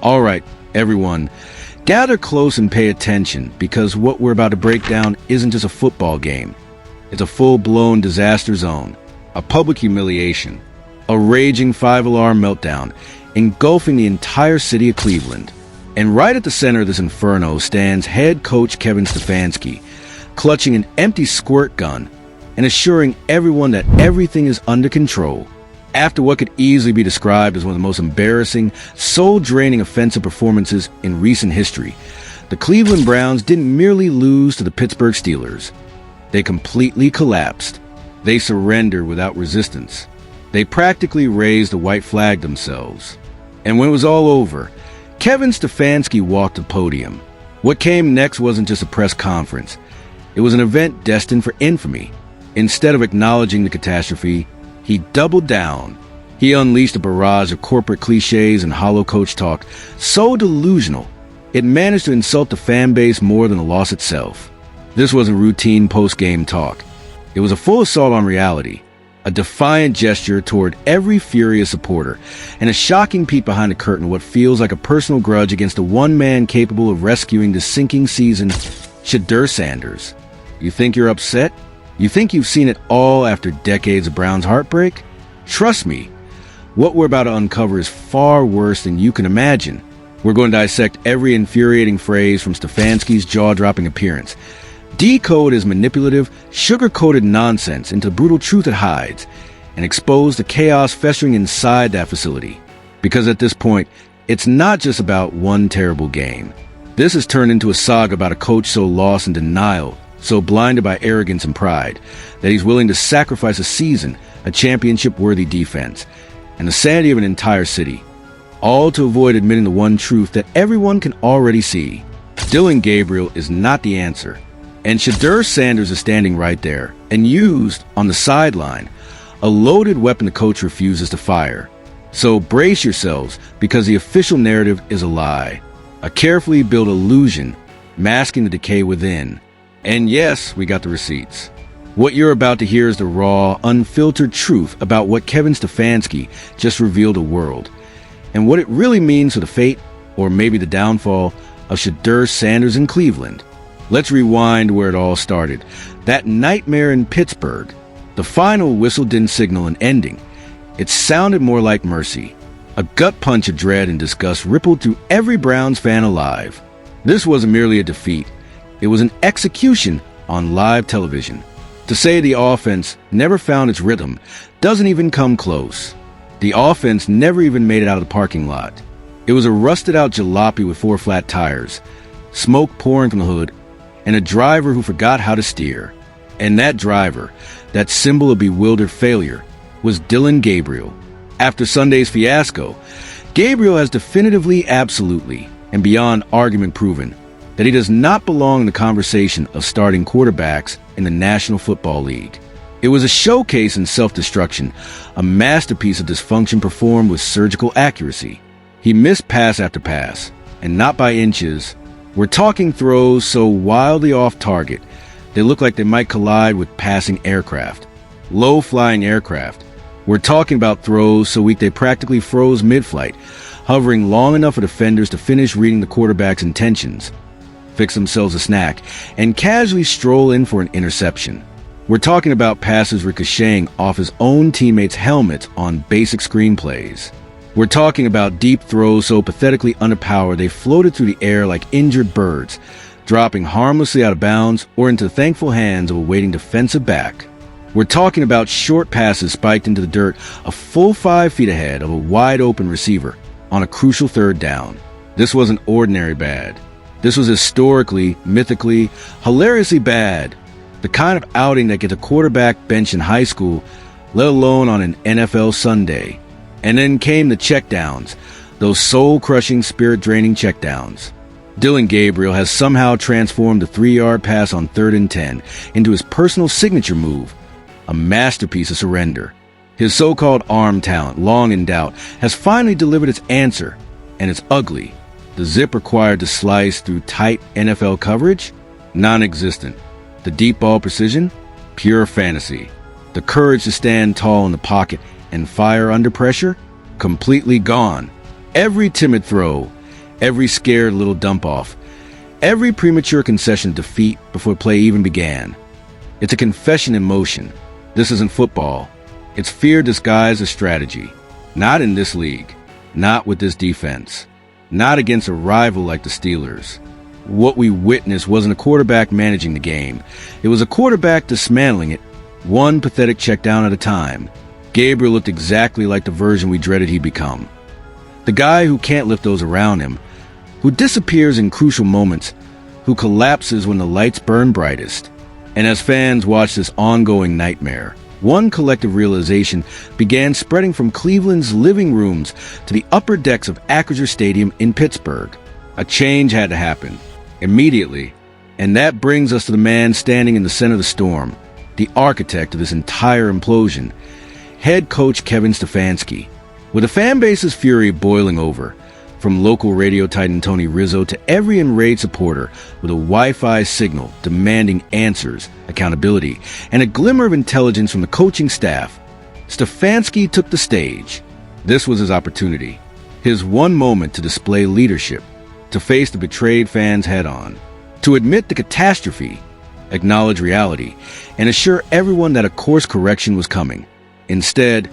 All right, everyone, gather close and pay attention, because what we're about to break down isn't just a football game. It's a full-blown disaster zone, a public humiliation, a raging five-alarm meltdown, engulfing the entire city of Cleveland. And right at the center of this inferno stands head coach Kevin Stefanski, clutching an empty squirt gun and assuring everyone that everything is under control. After what could easily be described as one of the most embarrassing, soul-draining offensive performances in recent history, the Cleveland Browns didn't merely lose to the Pittsburgh Steelers. They completely collapsed. They surrendered without resistance. They practically raised the white flag themselves. And when it was all over, Kevin Stefanski walked the podium. What came next wasn't just a press conference. It was an event destined for infamy. Instead of acknowledging the catastrophe, he doubled down. He unleashed a barrage of corporate cliches and hollow coach talk, so delusional, it managed to insult the fan base more than the loss itself. This wasn't routine post-game talk. It was a full assault on reality, a defiant gesture toward every furious supporter, and a shocking peek behind the curtain of what feels like a personal grudge against the one man capable of rescuing the sinking season, Shedeur Sanders. You think you're upset? You think you've seen it all after decades of Browns heartbreak? Trust me, what we're about to uncover is far worse than you can imagine. We're going to dissect every infuriating phrase from Stefanski's jaw-dropping appearance, decode his manipulative, sugar-coated nonsense into the brutal truth it hides, and expose the chaos festering inside that facility. Because at this point, it's not just about one terrible game. This has turned into a saga about a coach so lost in denial, so blinded by arrogance and pride, that he's willing to sacrifice a season, a championship-worthy defense, and the sanity of an entire city, all to avoid admitting the one truth that everyone can already see. Dillon Gabriel is not the answer, and Shedeur Sanders is standing right there, and used on the sideline, a loaded weapon the coach refuses to fire. So brace yourselves, because the official narrative is a lie, a carefully built illusion, masking the decay within. And yes, we got the receipts. What you're about to hear is the raw, unfiltered truth about what Kevin Stefanski just revealed the world, and what it really means for the fate, or maybe the downfall, of Shedeur Sanders in Cleveland. Let's rewind where it all started. That nightmare in Pittsburgh. The final whistle didn't signal an ending. It sounded more like mercy. A gut punch of dread and disgust rippled through every Browns fan alive. This wasn't merely a defeat. It was an execution on live television. To say the offense never found its rhythm doesn't even come close. The offense never even made it out of the parking lot. It was a rusted-out jalopy with 4 flat tires, smoke pouring from the hood, and a driver who forgot how to steer. And that driver, that symbol of bewildered failure, was Dillon Gabriel. After Sunday's fiasco, Gabriel has definitively, absolutely, and beyond argument proven that he does not belong in the conversation of starting quarterbacks in the National Football League. It was a showcase in self-destruction, a masterpiece of dysfunction performed with surgical accuracy. He missed pass after pass, and not by inches. We're talking throws so wildly off target, they look like they might collide with passing aircraft, low-flying aircraft. We're talking about throws so weak they practically froze mid-flight, hovering long enough for defenders to finish reading the quarterback's intentions, fix themselves a snack, and casually stroll in for an interception. We're talking about passes ricocheting off his own teammates' helmets on basic screenplays. We're talking about deep throws so pathetically underpowered they floated through the air like injured birds, dropping harmlessly out of bounds or into the thankful hands of a waiting defensive back. We're talking about short passes spiked into the dirt a full 5 feet ahead of a wide-open receiver on a crucial 3rd down. This wasn't ordinary bad. This was historically, mythically, hilariously bad. The kind of outing that gets a quarterback benched in high school, let alone on an NFL Sunday. And then came the checkdowns, those soul-crushing, spirit-draining checkdowns. Dillon Gabriel has somehow transformed the 3-yard pass on 3rd and 10 into his personal signature move, a masterpiece of surrender. His so-called arm talent, long in doubt, has finally delivered its answer, and it's ugly. The zip required to slice through tight NFL coverage? Non-existent. The deep ball precision? Pure fantasy. The courage to stand tall in the pocket and fire under pressure? Completely gone. Every timid throw, every scared little dump-off, every premature concession of defeat before play even began. It's a confession in motion. This isn't football. It's fear disguised as strategy. Not in this league. Not with this defense. Not against a rival like the Steelers. What we witnessed wasn't a quarterback managing the game. It was a quarterback dismantling it, one pathetic check down at a time. Gabriel looked exactly like the version we dreaded he'd become. The guy who can't lift those around him, who disappears in crucial moments, who collapses when the lights burn brightest. And as fans watched this ongoing nightmare, one collective realization began spreading from Cleveland's living rooms to the upper decks of Acrisure Stadium in Pittsburgh. A change had to happen, immediately, and that brings us to the man standing in the center of the storm, the architect of this entire implosion, head coach Kevin Stefanski. With the fan base's fury boiling over, from local radio titan Tony Rizzo to every enraged supporter with a Wi-Fi signal demanding answers, accountability, and a glimmer of intelligence from the coaching staff, Stefanski took the stage. This was his opportunity, his one moment to display leadership, to face the betrayed fans head-on, to admit the catastrophe, acknowledge reality, and assure everyone that a course correction was coming. Instead,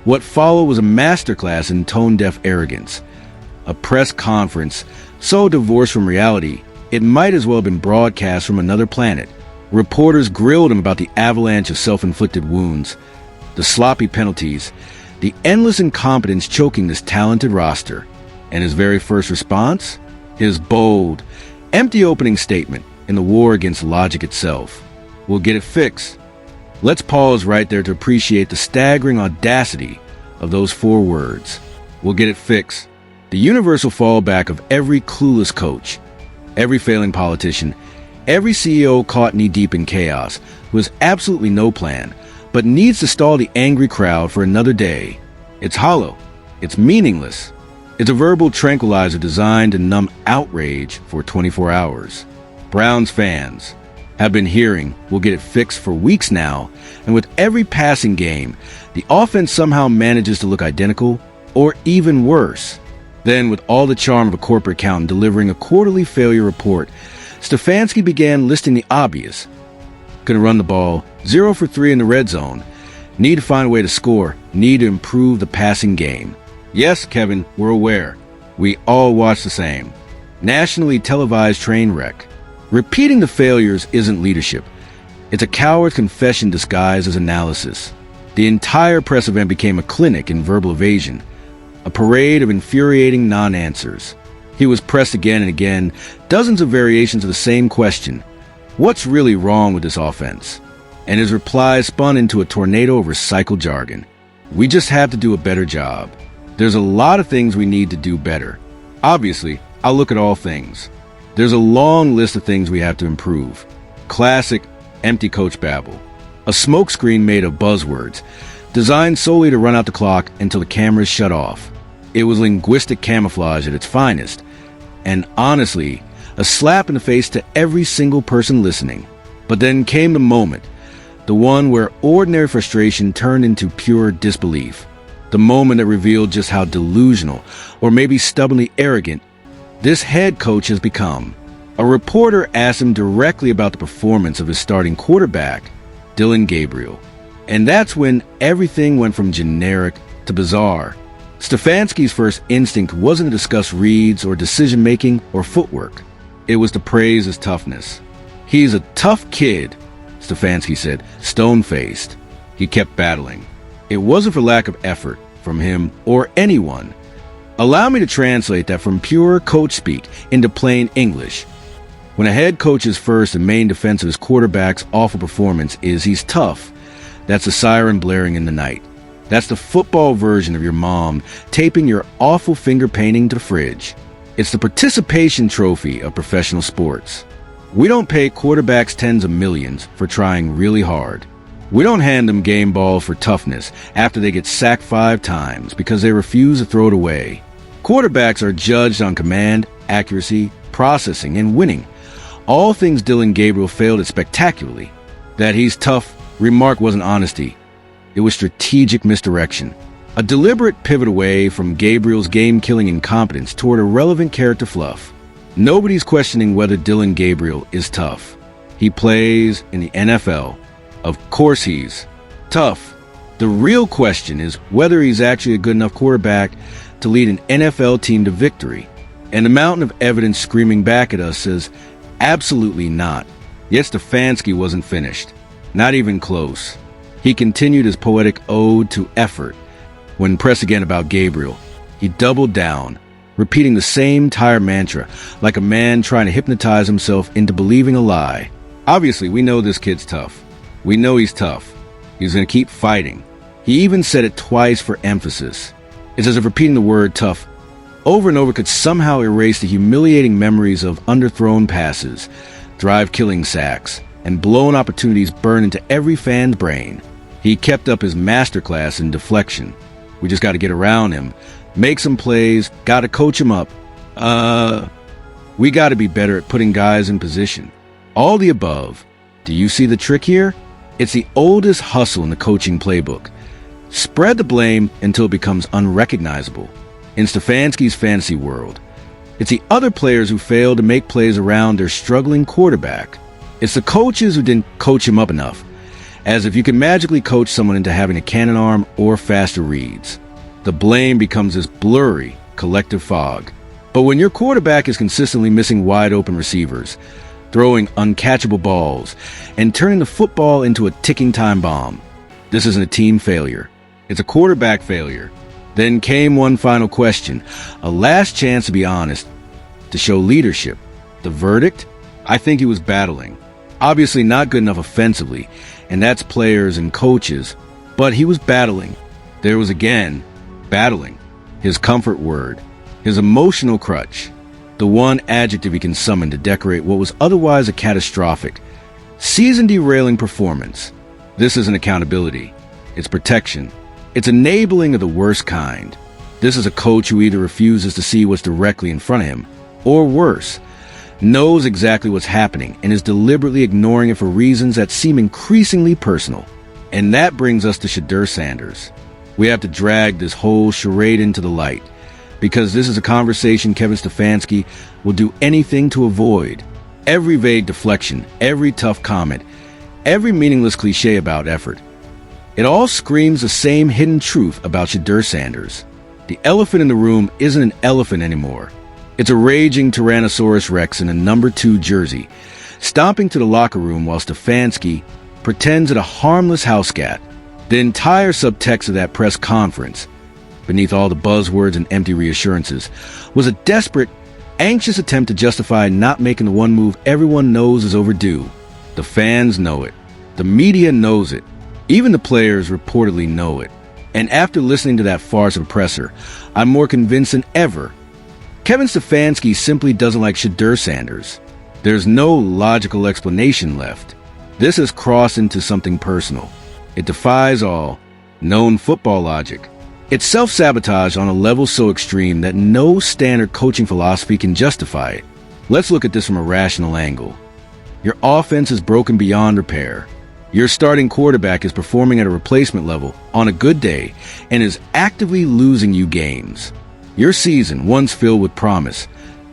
what followed was a masterclass in tone-deaf arrogance, a press conference so divorced from reality it might as well have been broadcast from another planet. Reporters grilled him about the avalanche of self-inflicted wounds, the sloppy penalties, the endless incompetence choking this talented roster. And his very first response? His bold, empty opening statement in the war against logic itself. We'll get it fixed. Let's pause right there to appreciate the staggering audacity of those 4 words. We'll get it fixed. The universal fallback of every clueless coach, every failing politician, every CEO caught knee-deep in chaos who has absolutely no plan, but needs to stall the angry crowd for another day. It's hollow. It's meaningless. It's a verbal tranquilizer designed to numb outrage for 24 hours. Browns fans have been hearing "we'll get it fixed" for weeks now, and with every passing game, the offense somehow manages to look identical or even worse. Then, with all the charm of a corporate accountant delivering a quarterly failure report, Stefanski began listing the obvious. Couldn't run the ball, 0 for 3 in the red zone, need to find a way to score, need to improve the passing game. Yes, Kevin, we're aware. We all watch the same. Nationally televised train wreck. Repeating the failures isn't leadership. It's a coward's confession disguised as analysis. The entire press event became a clinic in verbal evasion, a parade of infuriating non-answers. He was pressed again and again, dozens of variations of the same question. What's really wrong with this offense? And his replies spun into a tornado of recycled jargon. We just have to do a better job. There's a lot of things we need to do better. Obviously, I'll look at all things. There's a long list of things we have to improve. Classic, empty coach babble. A smokescreen made of buzzwords, designed solely to run out the clock until the cameras shut off. It was linguistic camouflage at its finest, and honestly, a slap in the face to every single person listening. But then came the moment, the one where ordinary frustration turned into pure disbelief. The moment that revealed just how delusional, or maybe stubbornly arrogant, this head coach has become. A reporter asked him directly about the performance of his starting quarterback, Dillon Gabriel. And that's when everything went from generic to bizarre. Stefanski's first instinct wasn't to discuss reads or decision-making or footwork. It was to praise his toughness. He's a tough kid, Stefanski said, stone-faced. He kept battling. It wasn't for lack of effort from him or anyone. Allow me to translate that from pure coach speak into plain English. When a head coach's first and main defense of his quarterback's awful performance is he's tough, that's a siren blaring in the night. That's the football version of your mom taping your awful finger painting to the fridge. It's the participation trophy of professional sports. We don't pay quarterbacks tens of millions for trying really hard. We don't hand them game balls for toughness after they get sacked 5 times because they refuse to throw it away. Quarterbacks are judged on command, accuracy, processing, and winning. All things Dillon Gabriel failed at spectacularly. That he's tough remark wasn't honesty. It was strategic misdirection. A deliberate pivot away from Gabriel's game-killing incompetence toward irrelevant character fluff. Nobody's questioning whether Dillon Gabriel is tough. He plays in the NFL. Of course he's tough. The real question is whether he's actually a good enough quarterback to lead an NFL team to victory. And the mountain of evidence screaming back at us says, absolutely not. Yet Stefanski wasn't finished. Not even close. He continued his poetic ode to effort. When pressed again about Gabriel, he doubled down, repeating the same tired mantra, like a man trying to hypnotize himself into believing a lie. Obviously, we know this kid's tough. We know he's tough. He's going to keep fighting. He even said it twice for emphasis. It's as if repeating the word tough over and over could somehow erase the humiliating memories of underthrown passes, drive-killing sacks, and blown opportunities burned into every fan's brain. He kept up his masterclass in deflection. We just got to get around him, make some plays, got to coach him up. We got to be better at putting guys in position. All the above. Do you see the trick here? It's the oldest hustle in the coaching playbook. Spread the blame until it becomes unrecognizable. In Stefanski's fantasy world, it's the other players who fail to make plays around their struggling quarterback. It's the coaches who didn't coach him up enough, as if you can magically coach someone into having a cannon arm or faster reads. The blame becomes this blurry, collective fog. But when your quarterback is consistently missing wide-open receivers, throwing uncatchable balls, and turning the football into a ticking time bomb, this isn't a team failure. It's a quarterback failure. Then came one final question, a last chance to be honest, to show leadership. The verdict? I think he was battling. Obviously not good enough offensively, and that's players and coaches, but he was battling. There was again, battling. His comfort word, his emotional crutch, the one adjective he can summon to decorate what was otherwise a catastrophic, season-derailing performance. This isn't accountability. It's protection. It's enabling of the worst kind. This is a coach who either refuses to see what's directly in front of him, or worse, knows exactly what's happening and is deliberately ignoring it for reasons that seem increasingly personal. And that brings us to Shedeur Sanders. We have to drag this whole charade into the light, because this is a conversation Kevin Stefanski will do anything to avoid. Every vague deflection, every tough comment, every meaningless cliche about effort. It all screams the same hidden truth about Shedeur Sanders. The elephant in the room isn't an elephant anymore. It's a raging Tyrannosaurus Rex in a number 2 jersey, stomping to the locker room while Stefanski pretends at a harmless house cat. The entire subtext of that press conference, beneath all the buzzwords and empty reassurances, was a desperate, anxious attempt to justify not making the one move everyone knows is overdue. The fans know it. The media knows it. Even the players reportedly know it. And after listening to that farce of a presser, I'm more convinced than ever. Kevin Stefanski simply doesn't like Shedeur Sanders. There's no logical explanation left. This has crossed into something personal. It defies all known football logic. It's self-sabotage on a level so extreme that no standard coaching philosophy can justify it. Let's look at this from a rational angle. Your offense is broken beyond repair. Your starting quarterback is performing at a replacement level on a good day and is actively losing you games. Your season, once filled with promise,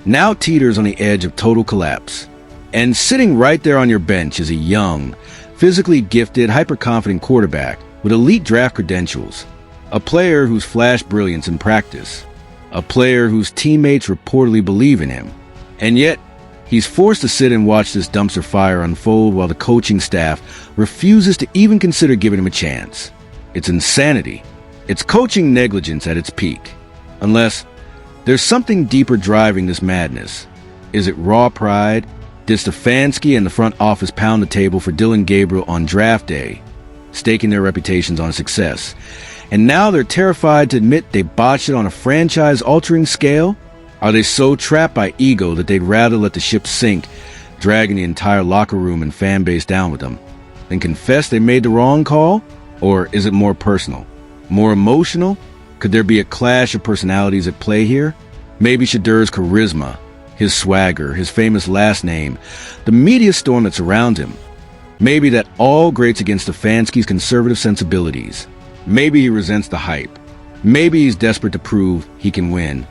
now teeters on the edge of total collapse. And sitting right there on your bench is a young, physically gifted, hyper-confident quarterback with elite draft credentials. A player who's flashed brilliance in practice. A player whose teammates reportedly believe in him. And yet, he's forced to sit and watch this dumpster fire unfold while the coaching staff refuses to even consider giving him a chance. It's insanity. It's coaching negligence at its peak. Unless there's something deeper driving this madness. Is it raw pride? Did Stefanski and the front office pound the table for Dillon Gabriel on draft day, staking their reputations on success? And now they're terrified to admit they botched it on a franchise-altering scale? Are they so trapped by ego that they'd rather let the ship sink, dragging the entire locker room and fan base down with them, than confess they made the wrong call? Or is it more personal? More emotional? Could there be a clash of personalities at play here? Maybe Shedeur's charisma, his swagger, his famous last name, the media storm that surrounds him. Maybe that all grates against Stefanski's conservative sensibilities. Maybe he resents the hype. Maybe he's desperate to prove he can win.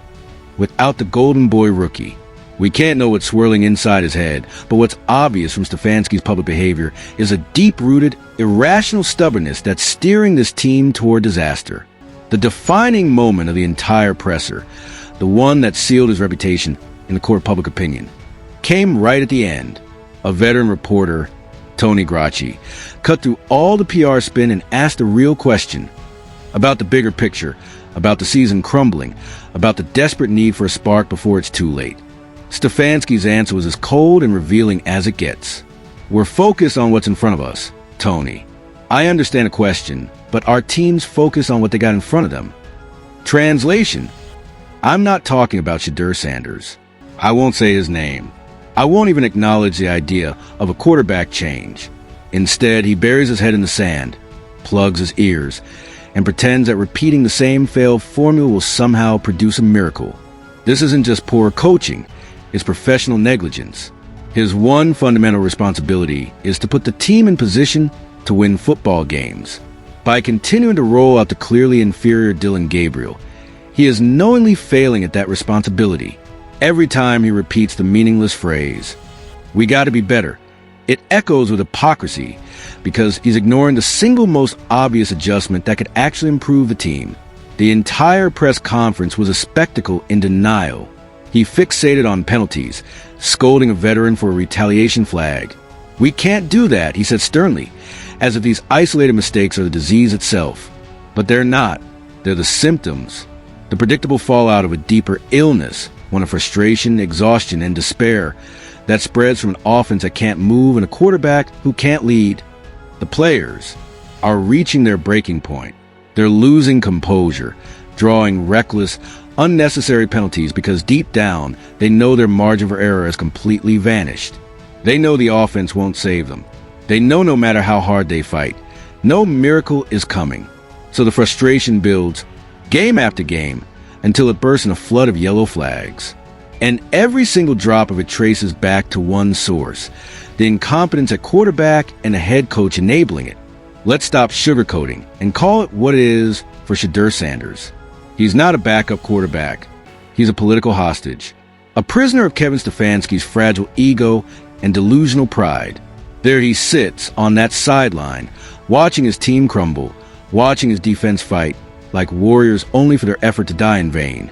Without the golden boy rookie, we can't know what's swirling inside his head, but what's obvious from Stefanski's public behavior is a deep-rooted, irrational stubbornness that's steering this team toward disaster. The defining moment of the entire presser, the one that sealed his reputation in the court of public opinion, came right at the end. A veteran reporter, Tony Gracchi, cut through all the PR spin and asked a real question about the bigger picture, about the season crumbling, about the desperate need for a spark before it's too late. Stefanski's answer was as cold and revealing as it gets. We're focused on what's in front of us, Tony. I understand the question, but our teams focus on what they got in front of them. Translation: I'm not talking about Shedeur Sanders. I won't say his name. I won't even acknowledge the idea of a quarterback change. Instead, he buries his head in the sand, plugs his ears, and pretends that repeating the same failed formula will somehow produce a miracle. This isn't just poor coaching, it's professional negligence. His one fundamental responsibility is to put the team in position to win football games. By continuing to roll out the clearly inferior Dillon Gabriel, he is knowingly failing at that responsibility. Every time he repeats the meaningless phrase, "We got to be better," it echoes with hypocrisy because he's ignoring the single most obvious adjustment that could actually improve the team. The entire press conference was a spectacle in denial. He fixated on penalties, scolding a veteran for a retaliation flag. "We can't do that," he said sternly, as if these isolated mistakes are the disease itself. But they're not. They're the symptoms, the predictable fallout of a deeper illness, one of frustration, exhaustion, and despair that spreads from an offense that can't move and a quarterback who can't lead. The players are reaching their breaking point. They're losing composure, drawing reckless, unnecessary penalties because deep down they know their margin for error has completely vanished. They know the offense won't save them. They know no matter how hard they fight, no miracle is coming. So the frustration builds, game after game, until it bursts in a flood of yellow flags. And every single drop of it traces back to one source: the incompetence at quarterback and the head coach enabling it. Let's stop sugarcoating and call it what it is for Shedeur Sanders. He's not a backup quarterback. He's a political hostage, a prisoner of Kevin Stefanski's fragile ego and delusional pride. There he sits on that sideline, watching his team crumble, watching his defense fight like warriors only for their effort to die in vain,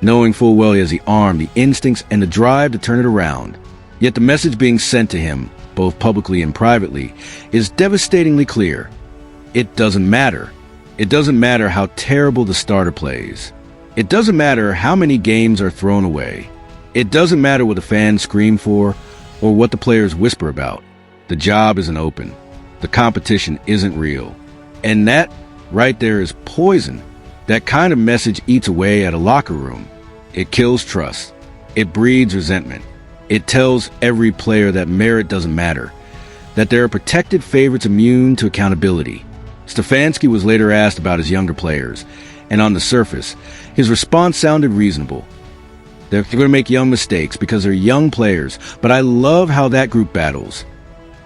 knowing full well he has the arm, the instincts, and the drive to turn it around. Yet the message being sent to him, both publicly and privately, is devastatingly clear. It doesn't matter. It doesn't matter how terrible the starter plays. It doesn't matter how many games are thrown away. It doesn't matter what the fans scream for or what the players whisper about. The job isn't open. The competition isn't real. And that right there is poison. That kind of message eats away at a locker room. It kills trust. It breeds resentment. It tells every player that merit doesn't matter, that there are protected favorites immune to accountability. Stefanski was later asked about his younger players, and on the surface, his response sounded reasonable. They're going to make young mistakes because they're young players, but I love how that group battles.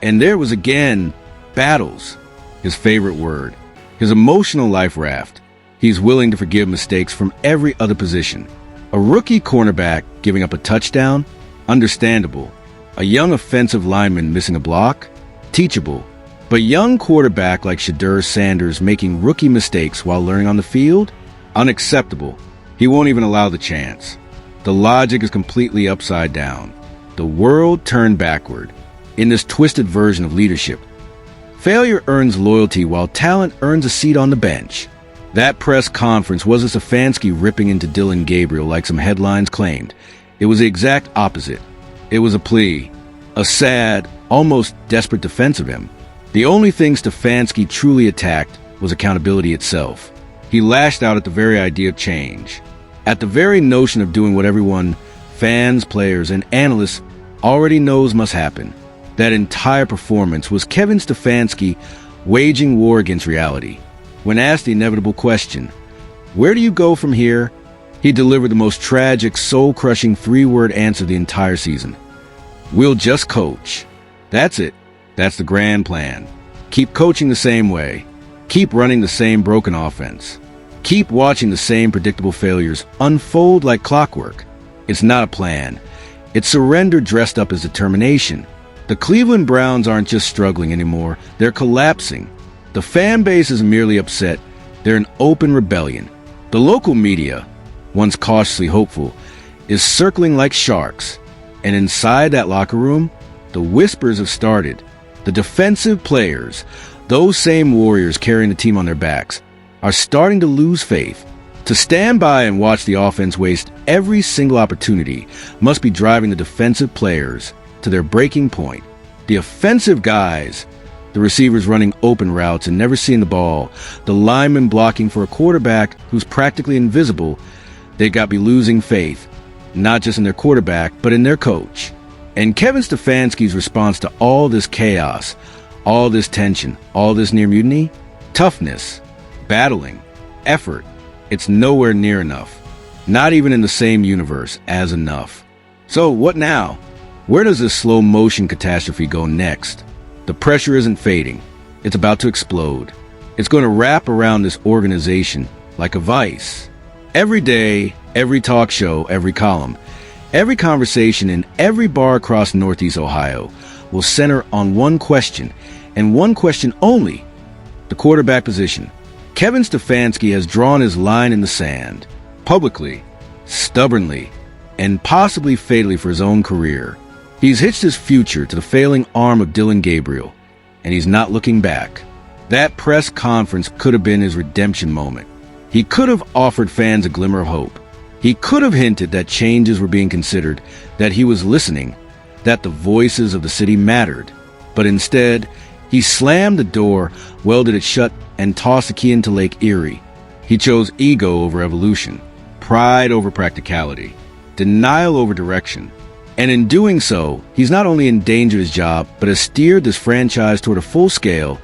And there was again, battles, his favorite word, his emotional life raft. He's willing to forgive mistakes from every other position. A rookie cornerback giving up a touchdown? Understandable. A young offensive lineman missing a block? Teachable. But young quarterback like Shedeur Sanders making rookie mistakes while learning on the field? Unacceptable. He won't even allow the chance. The logic is completely upside down. The world turned backward. In this twisted version of leadership, failure earns loyalty while talent earns a seat on the bench. That press conference wasn't Stefanski ripping into Dillon Gabriel like some headlines claimed. It was the exact opposite. It was a plea, a sad, almost desperate defense of him. The only thing Stefanski truly attacked was accountability itself. He lashed out at the very idea of change, at the very notion of doing what everyone, fans, players, and analysts, already knows must happen. That entire performance was Kevin Stefanski waging war against reality. When asked the inevitable question, "Where do you go from here?" he delivered the most tragic, soul-crushing three-word answer of the entire season. "We'll just coach." That's it. That's the grand plan. Keep coaching the same way. Keep running the same broken offense. Keep watching the same predictable failures unfold like clockwork. It's not a plan. It's surrender dressed up as determination. The Cleveland Browns aren't just struggling anymore, they're collapsing. The fan base is merely upset, they're in open rebellion. The local media, once cautiously hopeful, is circling like sharks. And inside that locker room, the whispers have started. The defensive players, those same warriors carrying the team on their backs, are starting to lose faith. To stand by and watch the offense waste every single opportunity must be driving the defensive players to their breaking point. The offensive guys, the receivers running open routes and never seeing the ball, the linemen blocking for a quarterback who's practically invisible, they got to be losing faith, not just in their quarterback, but in their coach. And Kevin Stefanski's response to all this chaos, all this tension, all this near mutiny, toughness, battling, effort, it's nowhere near enough. Not even in the same universe as enough. So what now? Where does this slow motion catastrophe go next? The pressure isn't fading. It's about to explode. It's going to wrap around this organization like a vice. Every day, every talk show, every column, every conversation in every bar across Northeast Ohio will center on one question, and one question only: the quarterback position. Kevin Stefanski has drawn his line in the sand, publicly, stubbornly, and possibly fatally for his own career. He's hitched his future to the failing arm of Dillon Gabriel, and he's not looking back. That press conference could have been his redemption moment. He could have offered fans a glimmer of hope. He could have hinted that changes were being considered, that he was listening, that the voices of the city mattered. But instead, he slammed the door, welded it shut, and tossed the key into Lake Erie. He chose ego over evolution, pride over practicality, denial over direction. And in doing so, he's not only endangered his job, but has steered this franchise toward a full-scale,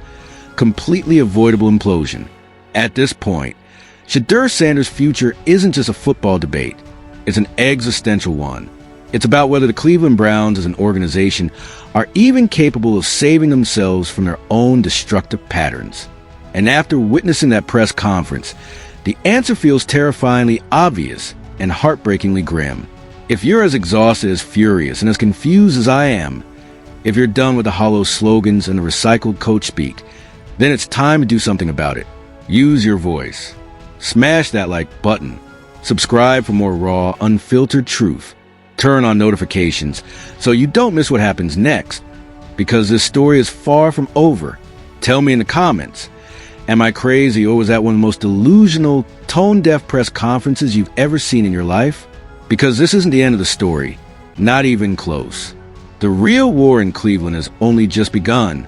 completely avoidable implosion. At this point, Shedeur Sanders' future isn't just a football debate. It's an existential one. It's about whether the Cleveland Browns as an organization are even capable of saving themselves from their own destructive patterns. And after witnessing that press conference, the answer feels terrifyingly obvious and heartbreakingly grim. If you're as exhausted, as furious, and as confused as I am, if you're done with the hollow slogans and the recycled coach speak, then it's time to do something about it. Use your voice. Smash that like button. Subscribe for more raw, unfiltered truth. Turn on notifications so you don't miss what happens next, because this story is far from over. Tell me in the comments, am I crazy, or was that one of the most delusional, tone-deaf press conferences you've ever seen in your life? Because this isn't the end of the story, not even close. The real war in Cleveland has only just begun.